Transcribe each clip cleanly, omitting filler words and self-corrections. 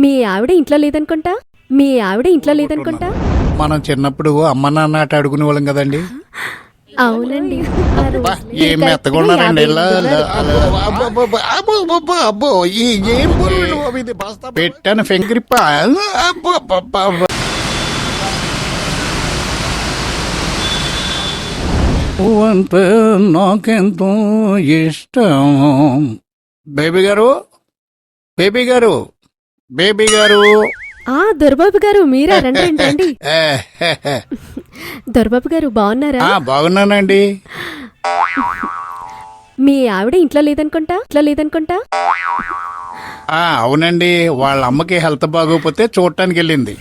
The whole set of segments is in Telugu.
మీ ఆవిడ ఇంట్లో లేదనుకుంటా. మనం చిన్నప్పుడు అమ్మ నాన్న ఆట ఆడుకునే వాళ్ళం కదండి. అవునండి. ఏం మెత్తకున్నారండి ఇలా అబ్బో ఏం పెట్టాను ఫెంగ్రిప్ప. అంటే నాకెంతో ఇష్టం. బేబీ గారు దొరబాబు గారు మీరా? రండి. దొరబాబు గారు బాగున్నారా? బాగున్నానండి. మీ ఆవిడ ఇంట్లో లేదనుకుంటా. అవునండి, వాళ్ళ అమ్మకి హెల్త్ బాగోకపోతే చూడటానికి వెళ్ళింది.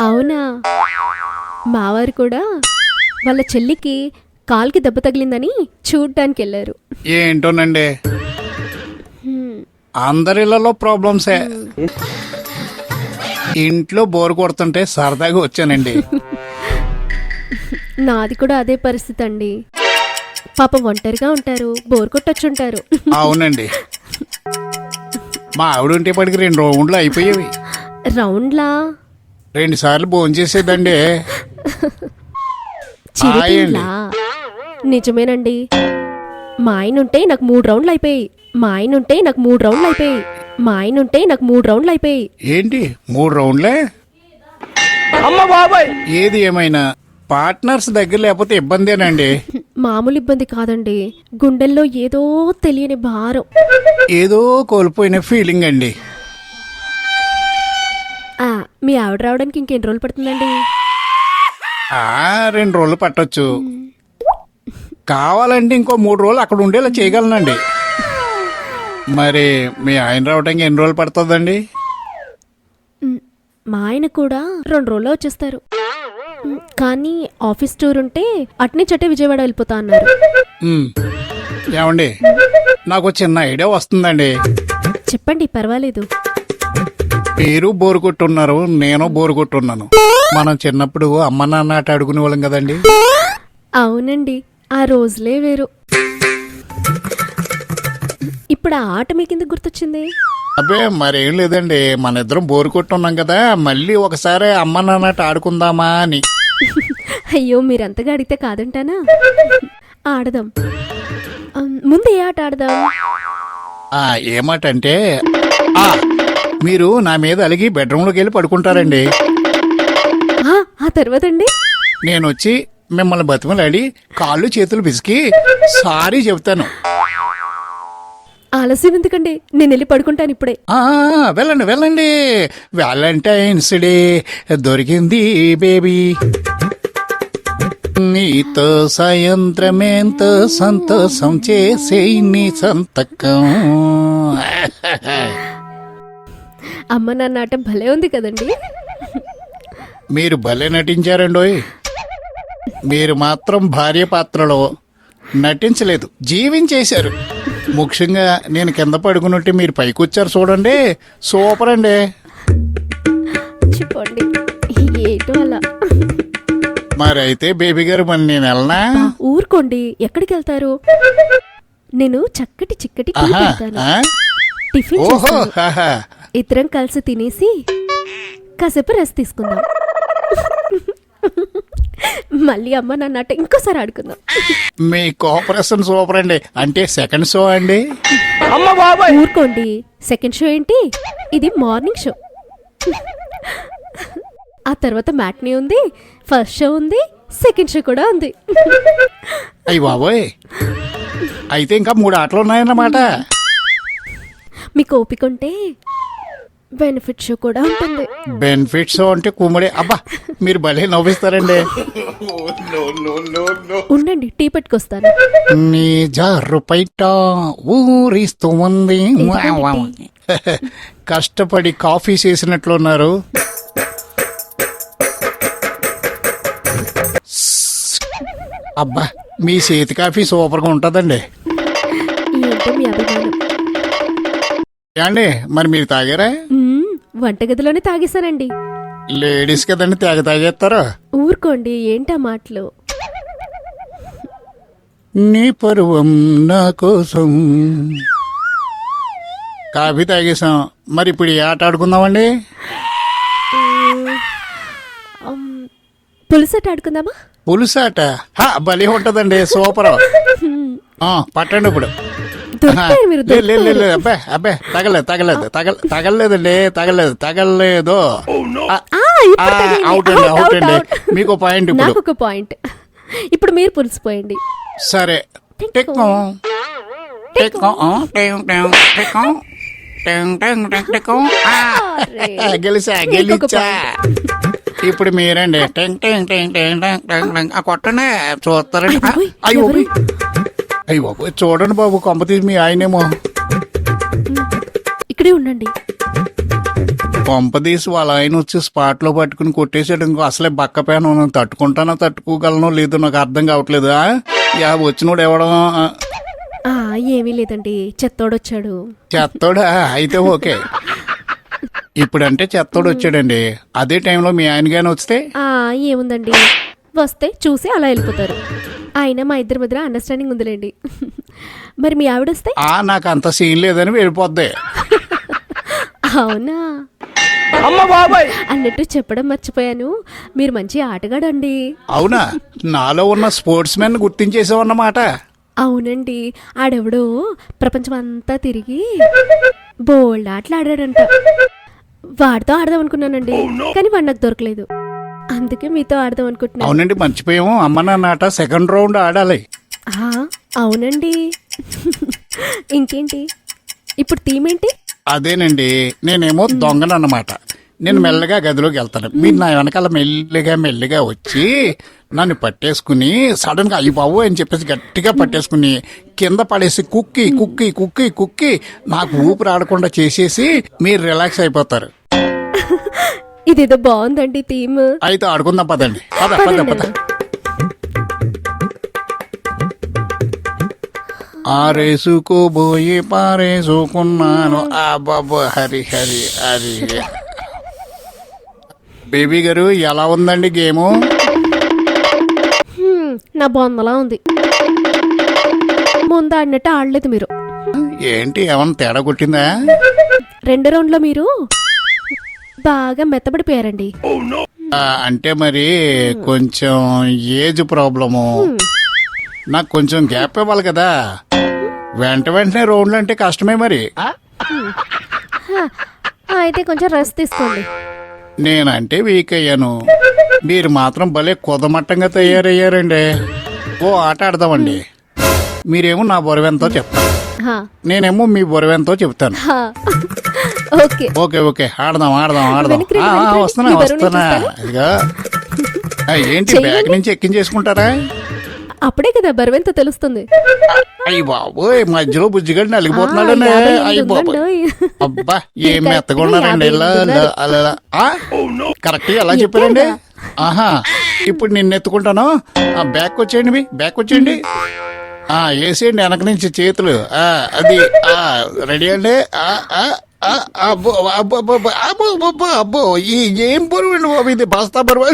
అవునా? మావారు కూడా వాళ్ళ చెల్లికి కాలుకి దెబ్బ తగిలిందని చూడ్డానికి వెళ్ళారు. ఏంటోనండి, అందరిలో ప్రాబ్లమ్సే. ఇంట్లో బోర్ కొడుతుంటే సరదాగా వచ్చానండి. నాది కూడా అదే పరిస్థితి అండి. పాపం ఒంటరిగా ఉంటారు, బోర్ కొట్టొచ్చుంటారు. అవునండి, మా ఆవిడ ఉంటే పడికి 2 రౌండ్లు అయిపోయేవి. రౌండ్లా? 2 సార్లు భోజనం చేసేదండి. నిజమేనండి. మా ఆయన ఉంటే నాకు 3 రౌండ్లు అయిపోయి. ఏంటి 3 రౌండ్లే? ఏది ఏమైనా పార్ట్నర్స్ దగ్గర లేకపోతే ఇబ్బందేనండి. మామూలు ఇబ్బంది కాదండి, గుండెల్లో ఏదో తెలియని భారం, ఏదో కోల్పోయిన ఫీలింగ్ అండి. మీ ఆవిడ రావడానికి ఇంకెన్ని రోజులు పడుతుందండి? 2 రోజులు పట్టొచ్చు. కావాలంటే ఇంకో 3 రోజులు అక్కడ ఉండేలా చేయగలనండి. మరి మీ ఆయన రావడానికి ఎన్ని రోజులు పడుతుందండి? మా ఆయన కూడా 2 రోజుల్లో వచ్చేస్తారు. కానీ ఆఫీస్ టూర్ ఉంటే అట్నే చట్టే విజయవాడ వెళ్ళిపోతా అన్నారు. ఏమండి, నాకు చిన్న ఐడియా వస్తుందండి. చెప్పండి, పర్వాలేదు. మీరు బోరు కొట్టున్నారు, నేను బోరు కొట్టున్నాను. మనం చిన్నప్పుడు అమ్మ నాన్న ఆట ఆడుకునే వాళ్ళం కదండి. అవునండి, ఆ రోజులే వేరు. ఇప్పుడు ఆ ఆట మీకెందుకు గుర్తొచ్చింది? అబ్బే మరేం లేదండి, మన ఇద్దరం బోరు కొట్టున్నాం కదా, మళ్ళీ ఒకసారి అమ్మ నాన్న ఆట ఆడుకుందామా అని. అయ్యో, మీరంతగా అడిగితే కాదంటానా? ఆడదాం. ముందు ఏ ఆట ఆడదాం? ఏమాట అంటే మీరు నా మీద అలిగి బెడ్రూమ్లోకి వెళ్ళి పడుకుంటారండి. ఆ తర్వాత అండి, నేను వచ్చి మిమ్మల్ని బతిమలాడి కాళ్ళు చేతులు పిసికి సారీ చెప్తాను. ఆలస్యం ఎందుకండి, నేను వెళ్ళి పడుకుంటాను ఇప్పుడే. వెళ్ళండి. వ్యాలంటైన్స్ డే దొరికింది బేబీ, నీతో సాయంత్రం ఎంతో సంతోషం చేసే నీ సంతకం. అమ్మ నాన్న ఆట భలే ఉంది కదండి. మీరు భలే నటించారండోయ్. మీరు మాత్రం భార్య పాత్రలో నటించలేదు, జీవించేశారు. ముఖ్యంగా నేను కింద పడుకున్నట్టు మీరు పైకి వచ్చారు చూడండి, సూపర్ అండి. చెప్పండి, ఏటో అలా. మరి అయితే బేబీ గారు, మరి నేను వెళ్ళనా? ఊరుకోండి, ఎక్కడికి వెళ్తారు? నేను చక్కటి చిక్కటి టిఫిన్ ఇద్దరం కలిసి తినేసి కాసేపు రెస్ట్ తీసుకుందాం. మళ్ళీ అమ్మ నాన్నట ఇంకోసారి ఆడుకుందాం. మీ కోఆపరేషన్ సూపర్ అండి. అంటే సెకండ్ షో అండి? ఊరుకోండి, సెకండ్ షో ఏంటి, ఇది మార్నింగ్ షో. ఆ తర్వాత మ్యాట్నీ ఉంది, ఫస్ట్ షో ఉంది, సెకండ్ షో కూడా ఉంది. అయ్య బాబోయ్, అయితే ఇంకా 3 ఆటలు ఉన్నాయన్నమాట. మీకు ఓపిక ఉంటే బెనిఫిట్ షో కూడా ఉంటుంది. బెనిఫిట్ షో అంటే కుమ్మడే. అబ్బా, మీరు భలే నవ్విస్తారండి. ఉండండి, టీ పెట్టుకొస్తాను. నీ జారు పైట ఊరిస్తూ ఉంది. కష్టపడి కాఫీ చేసినట్లున్నారు. అబ్బా, మీ చేతి కాఫీ సూపర్గా ఉంటుందండి. ఏమండి, మరి మీరు తాగారా? వంటగదిలోనే తాగేశానండి. లేడీస్ కదండి, తాగేస్తారా? ఊరుకోండి, ఏంటా మాటలు. నీ పరువం నా కోసం కాఫీ తాగేసాం. మరి ఇప్పుడు ఏ ఆట ఆడుకుందామండి? పులుసట ఆడుకుందామా? పులుసాట భలే ఉంటదండి, సూపర్. పట్టండి ఇప్పుడు. దొరికారు మీరు, లేదు లేదు దొరికారు. లేదు, అబ్బే అబ్బే, తగలలేదండి, తగలలేదు. ఇప్పుడు తగిలింది. అవుట్ అండి, అవుట్, అవుట్ అండి. అవుట్. మీకు పాయింట్ ఇప్పుడు. నాకు ఒక పాయింట్. ఇప్పుడు మీరు పులుసు పోయండి. సరే, టెక్కం టెక్కం టెక్కం టెక్కం టెక్కం. గెలిచా. ఇప్పుడు మీరండి. టెంగ్ టెంగ్ టెంగ్ టెంగ్ టెంగ్ టెంగ్ టెంగ్. కొట్టండి, చూస్తారండి. అయ్యో అయ్యి బాబు, చూడండి బాబు, కొంపతీసి మీ ఆయనేమో. ఇక్కడే ఉండండి. కొంపదీసి వాళ్ళ ఆయన వచ్చి స్పాట్ లో పట్టుకుని కొట్టేసాడు. ఇంకో అసలే బక్కపేను, తట్టుకుంటానో తట్టుకోగలనో లేదో నాకు అర్థం కావట్లేదు. వచ్చినోడు ఎవడం ఏమీ లేదండి, చెత్తోడొచ్చాడు. చెత్తోడా? అయితే ఓకే. ఇప్పుడంటే చెత్తోడు వచ్చాడండి. అదే టైంలో మీ ఆయన గాని వస్తే ఏముందండి, వస్తే చూసి అలా వెళ్ళిపోతారు. అయినా మా ఇద్దరి మధ్య అండర్స్టాండింగ్ ఉందిలేండి. మరి మీ ఆవిడ వస్తే? నాకు అంత సీన్ లేదని వెళ్ళిపోద్ది. అవునా? అన్నట్టు చెప్పడం మర్చిపోయాను, మీరు మంచి ఆటగాడండి. అవునా? నాలో ఉన్న స్పోర్ట్స్ మెన్ గుర్తించేసావన్నమాట. అవునండి, ఆడెవడో ప్రపంచం అంతా తిరిగి బోల్డ్ ఆటలు ఆడాడంట. వాడితో ఆడదాం అనుకున్నానండి, కానీ వాడు నాకు దొరకలేదు. అందుకే మీతో ఆడదాం అనుకుంటున్నాను. అవునండి, మర్చిపోయాము. అమ్మ నాన్న ఆట సెకండ్ రౌండ్ ఆడాలి. అవునండి. ఇంకేంటి ఇప్పుడు థీమ్ ఏంటి? అదేనండి, నేనేమో దొంగనన్నమాట. నేను మెల్లగా గదిలోకి వెళ్తాను. మీరు నా వెనకాల మెల్లిగా వచ్చి నన్ను పట్టేసుకుని సడన్ గా అయ్యి బాబు అని చెప్పేసి గట్టిగా పట్టేసుకుని కింద పడేసి కుక్కి కుక్కి కుక్కి కుక్కి నాకు ఊపిరి ఆడకుండా చేసేసి మీరు రిలాక్స్ అయిపోతారు. ఇదేదో బాగుందండి థీమ్. అయితే ఆడుకుందాం, పదండి. పద. ఆరేసుకోబోయి పారేసుకున్నాను. బాబు హరి హరి హరి. బేబీ గారు, ఎలా ఉందండి గేము? నా బొందలా ఉంది. ముందు ఆడినట్టు ఆడలేదు మీరు. ఏంటి, ఏమన్నా తేడా కొట్టిందా? 2 రౌండ్లో మీరు బాగా మెత్తబడిపోయారండి. అంటే మరి కొంచెం ఏజ్ ప్రాబ్లము. నాకు కొంచెం గ్యాప్ ఇవ్వాలి కదా. వెంటనే రౌండ్లు అంటే కష్టమే మరి. అయితే కొంచెం రెస్ట్ తీసుకోండి. నేనంటే వీక్ అయ్యాను, మీరు మాత్రం భలే కుదమట్టంగా తయారయ్యారండి. ఓ ఆట ఆడదామండి. మీరేమో నా బరువెంతో చెప్తాను, నేనేమో మీ బరువెంతో చెప్తాను. ఓకే ఆడదాం. వస్తున్నా. ఇదిగా ఏంటి, బ్యాగ్ నుంచి ఎక్కించేసుకుంటారా? అప్పుడే కదా బరువెంతో తెలుస్తుంది. అయ్యి బాబోయ్, మధ్యలో బుజ్జిగడ్డి నలిగిపోతున్నాడనే. అయ్యి బాబోయ్, అబ్బా ఏం మెత్తగా ఉన్నారండి. అలా కరెక్ట్ గా ఎలా చెప్పారండి? ఇప్పుడు నిన్ను ఎత్తుకుంటాను. బ్యాక్ వచ్చేయండి. వేసేయండి వెనక నుంచి చేతులు. అది రెడీ అండి. అబ్బో ఏం బరువు అండి బాబు, ఇది బస్తా బరువు.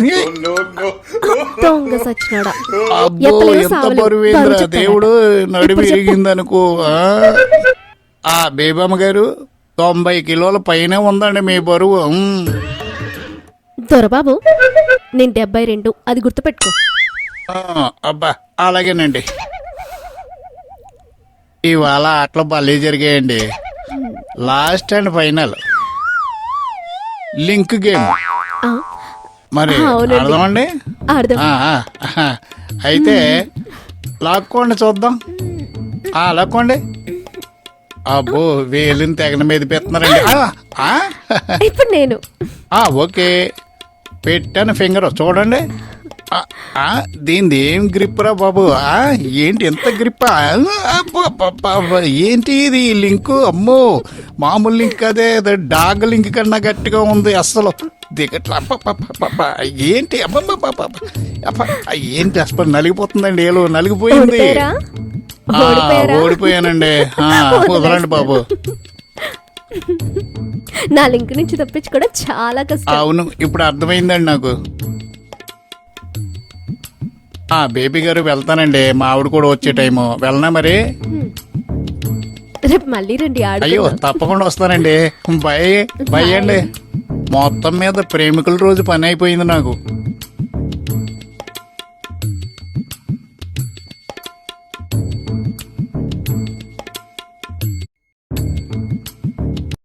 అబ్బో ఎంత బరువేంద్ర దేవుడు, నడుము విరిగిందనుకో. బేబమ్మ గారు, 90 కిలోల పైనే ఉందండి మీ బరువు. దొరబాబు, నేను 72, అది గుర్తుపెట్టుకో. అబ్బా అలాగేనండి. ఇవాళ ఆటలు భలే జరిగాయండి. Last and final link game. మరి ఆడదామండి. అయితే లాక్కోండి చూద్దాం. లాక్కోండి. అబ్బో, వేలిని తెగన మీద పెడుతున్నారండి. ఇప్పుడు నేను ఓకే పెట్టాను ఫింగర్, చూడండి. దీనిది ఏం గ్రిప్ రా బాబు, ఏంటి ఎంత గ్రిప్పా? ఏంటి ఇది లింకు? అమ్మో, మామూలు లింక్ అదే, డాగ్ లింక్ కన్నా గట్టిగా ఉంది అస్సలు దిగట్లా. ఏంటి ఏంటి అసలు నలిగిపోతుందండి, ఏలో నలిగిపోయింది. ఓడిపోయానండి. కుదరండి బాబు. నా లింక్ నుంచి తప్పించుకోవడం చాలా కష్టం. అవును, ఇప్పుడు అర్థమైందండి నాకు. బేబీ గారు వెళ్తానండి, మా ఆవిడ కూడా వచ్చే టైము. వెళ్ళనా మరి? రేపు మళ్ళీ రండి అయ్యో ఆడుకుందాం. తప్పకుండా వస్తానండి. బై బై అండి. మొత్తం మీద ప్రేమికుల రోజు పని అయిపోయింది నాకు.